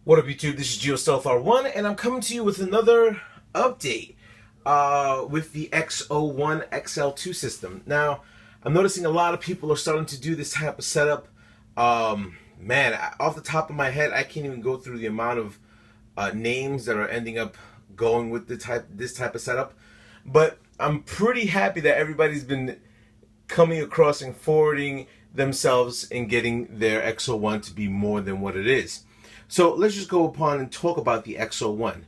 What up, YouTube? This is XO-1, and I'm coming to you with another update with the XO-1 XL2 system. Now, I'm noticing a lot of people are starting to do this type of setup. Man, off the top of my head, I can't even go through the amount of names that are ending up going with this type of setup. But I'm pretty happy that everybody's been coming across and forwarding themselves and getting their XO-1 to be more than what it is. So let's just go upon and talk about the XO-1.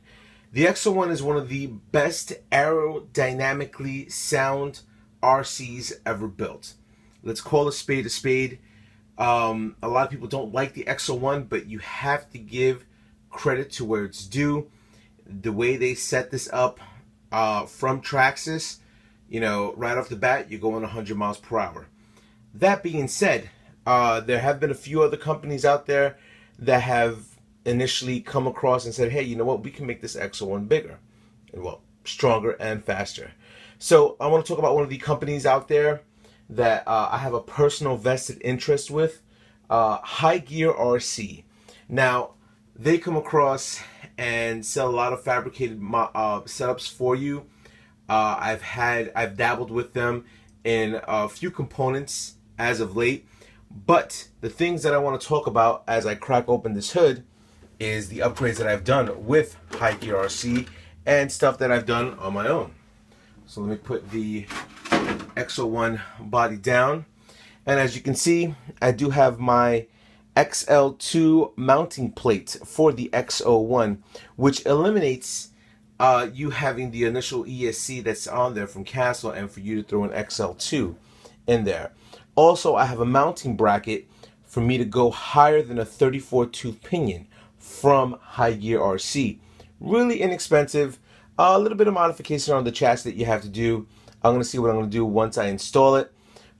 The XO-1 is one of the best aerodynamically sound RCs ever built. Let's call a spade a spade. A lot of people don't like the XO-1, but you have to give credit to where it's due. The way they set this up from Traxxas, right off the bat, you're going 100 miles per hour. That being said, there have been a few other companies out there that have initially come across and said, hey, you know what, we can make this XO-1 bigger and, well, stronger and faster. So I want to talk about one of the companies out there that I have a personal vested interest with, High Gear RC. Now, they come across and sell a lot of fabricated setups for you. I've dabbled with them in a few components as of late, but the things that I want to talk about as I crack open this hood is the upgrades that I've done with High Gear RC and stuff that I've done on my own. So let me put the XO-1 body down, and as you can see, I do have my XL2 mounting plate for the XO-1, which eliminates you having the initial ESC that's on there from Castle and for you to throw an XL2 in there. Also, I have a mounting bracket for me to go higher than a 34 tooth pinion from High Gear RC. Really inexpensive. A little bit of modification on the chassis that you have to do. I'm going to see what I'm going to do once I install it.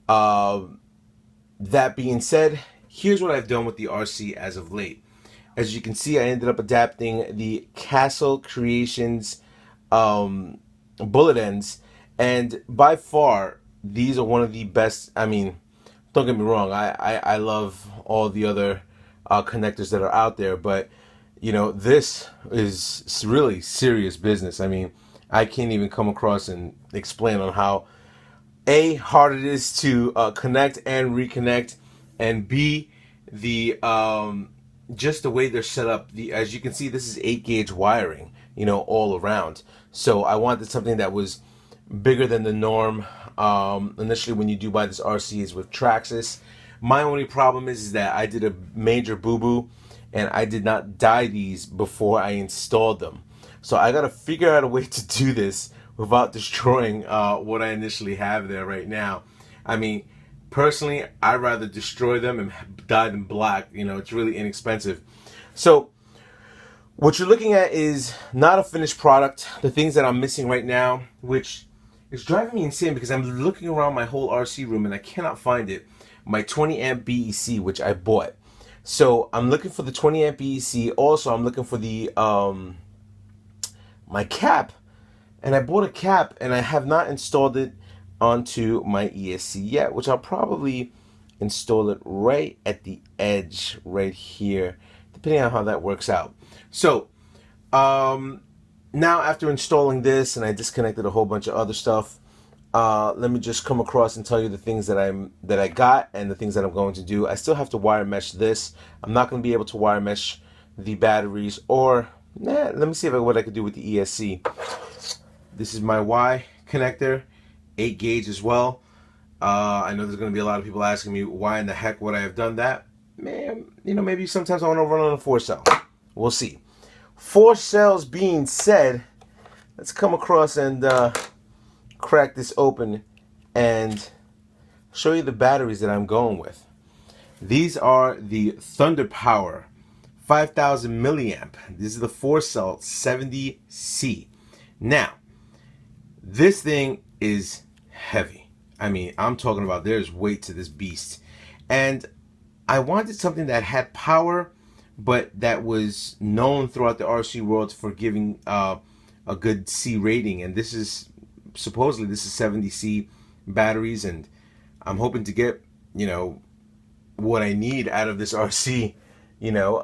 That being said, here's what I've done with the RC as of late. As you can see, I ended up adapting the Castle Creations bullet ends, and by far these are one of the best. I mean, don't get me wrong, I love all the other connectors that are out there, but this is really serious business. I mean, I can't even come across and explain on how hard it is to connect and reconnect, and B, the just the way they're set up. As you can see, this is 8-gauge wiring, all around. So I wanted something that was bigger than the norm. Initially, when you do buy this RC, is with Traxxas. My only problem is that I did a major boo-boo, and I did not dye these before I installed them. So I got to figure out a way to do this without destroying what I initially have there right now. I mean, personally, I'd rather destroy them and dye them black. It's really inexpensive. So what you're looking at is not a finished product. The things that I'm missing right now, which is driving me insane because I'm looking around my whole RC room and I cannot find it. My 20 amp BEC, which I bought. So I'm looking for the 20 amp BEC. Also, I'm looking for the my cap, and I bought a cap and I have not installed it onto my ESC yet, which I'll probably install it right at the edge right here, depending on how that works out. So now after installing this, and I disconnected a whole bunch of other stuff, let me just come across and tell you the things that I got and the things that I'm going to do. I still have to wire mesh this. I'm not going to be able to wire mesh the batteries, or let me see what I could do with the ESC. This is my Y connector, 8-gauge as well. I know there's going to be a lot of people asking me why in the heck would I have done that. Man, maybe sometimes I want to run on a 4-cell. We'll see. 4 cells being said, let's come across and crack this open and show you the batteries that I'm going with. These are the Thunder Power 5000 milliamp. This is the 4-cell 70C. Now, this thing is heavy. I mean, I'm talking about there's weight to this beast. And I wanted something that had power, but that was known throughout the RC world for giving a good C rating. And this is supposedly 70C batteries, and I'm hoping to get what I need out of this RC you know,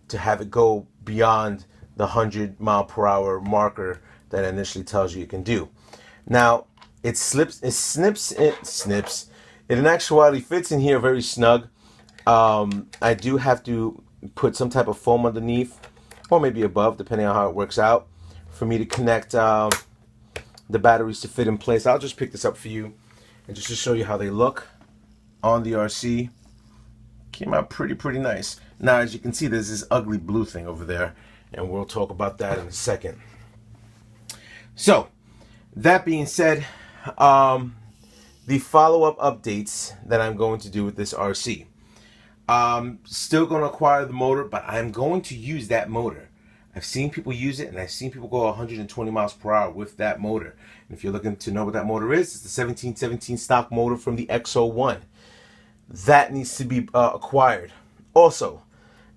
to have it go beyond the 100-mile-per-hour marker that initially tells you it can do. Now, it snips. It in actuality fits in here very snug. I do have to put some type of foam underneath, or maybe above, depending on how it works out, for me to connect the batteries to fit in place. I'll just pick this up for you and just to show you how they look on the RC. Came out pretty nice. Now, as you can see, there's this ugly blue thing over there, and we'll talk about that in a second. So, that being said, the follow-up updates that I'm going to do with this RC. Still going to acquire the motor, but I'm going to use that motor. I've seen people use it, and I've seen people go 120 miles per hour with that motor. And if you're looking to know what that motor is, it's the 1717 stock motor from the XO-1. That needs to be acquired. Also,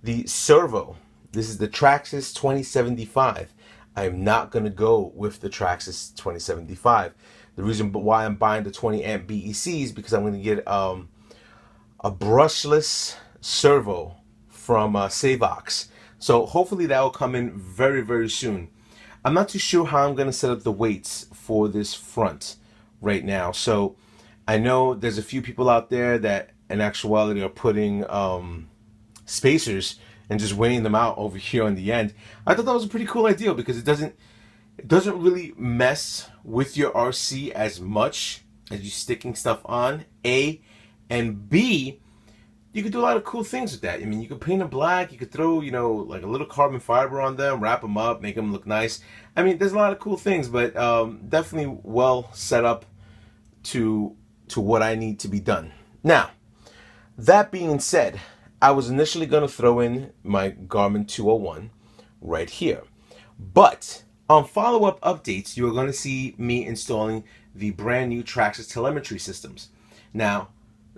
the servo. This is the Traxxas 2075. I am not going to go with the Traxxas 2075. The reason why I'm buying the 20 amp BEC is because I'm going to get a brushless servo from Savox. So hopefully that will come in very soon. I'm not too sure how I'm going to set up the weights for this front right now. So I know there's a few people out there that in actuality are putting spacers and just weighing them out over here on the end. I thought that was a pretty cool idea because it doesn't really mess with your RC as much as you sticking stuff on, A, and B, you could do a lot of cool things with that. I mean, you could paint them black, you could throw, you know, like a little carbon fiber on them, wrap them up, make them look nice. I mean, there's a lot of cool things, but definitely well set up to what I need to be done. Now, that being said, I was initially going to throw in my Garmin 201 right here. But on follow-up updates, you are going to see me installing the brand new Traxxas telemetry systems. Now,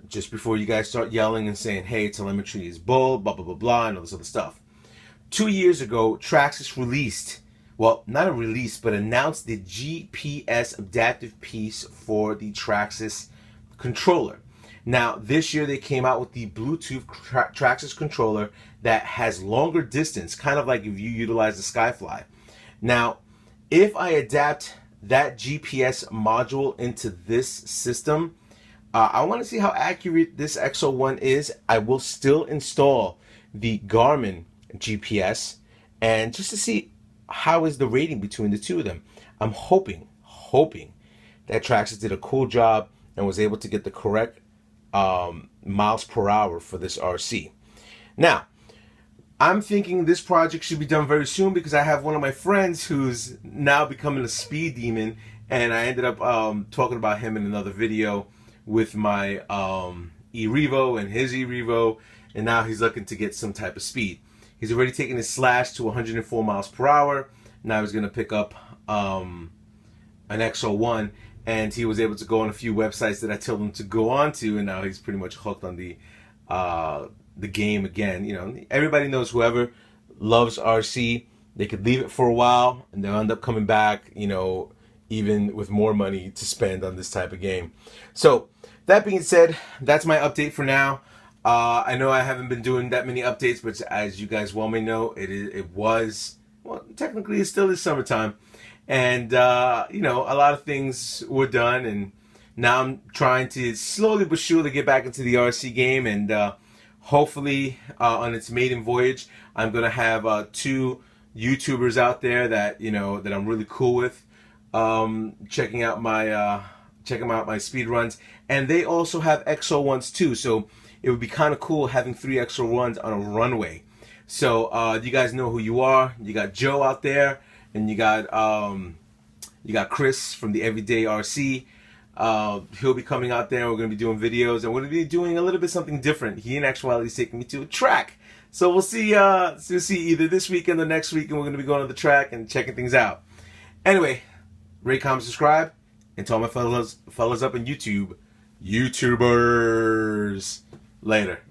just before you guys start yelling and saying, hey, telemetry is bull, blah, blah, blah, blah, and all this other stuff. 2 years ago, Traxxas released, well, not a release, but announced the GPS adaptive piece for the Traxxas controller. Now, this year they came out with the Bluetooth Traxxas controller that has longer distance, kind of like if you utilize the Skyfly. Now, if I adapt that GPS module into this system, I want to see how accurate this XO-1 is. I will still install the Garmin GPS and just to see how is the rating between the two of them. I'm hoping that Traxxas did a cool job and was able to get the correct miles per hour for this RC. Now, I'm thinking this project should be done very soon because I have one of my friends who's now becoming a speed demon, and I ended up talking about him in another video with my e-Revo and his e-Revo, and now he's looking to get some type of speed. He's already taken his Slash to 104 miles per hour. Now he's going to pick up an XO-1, and he was able to go on a few websites that I told him to go on to, and now he's pretty much hooked on the game again. You know, everybody knows whoever loves RC, they could leave it for a while, and they'll end up coming back, you know, even with more money to spend on this type of game. So, that being said, that's my update for now. I know I haven't been doing that many updates, but as you guys well may know, it was, well, technically it still is summertime. And, you know, a lot of things were done, and now I'm trying to slowly but surely get back into the RC game, and hopefully on its maiden voyage, I'm going to have 2 YouTubers out there that, you know, that I'm really cool with, checking out my speed runs, and they also have XO-1s too, so it would be kind of cool having 3 XO-1s on a runway. So you guys know who you are. You got Joe out there, and you got Chris from the Everyday RC. He'll be coming out there. We're going to be doing videos, and we're going to be doing a little bit something different. He in actuality is taking me to a track. So we'll see either this weekend or next week, and we're going to be going to the track and checking things out. Anyway, rate, comment, subscribe, and to all my fellas up on YouTube, YouTubers, later.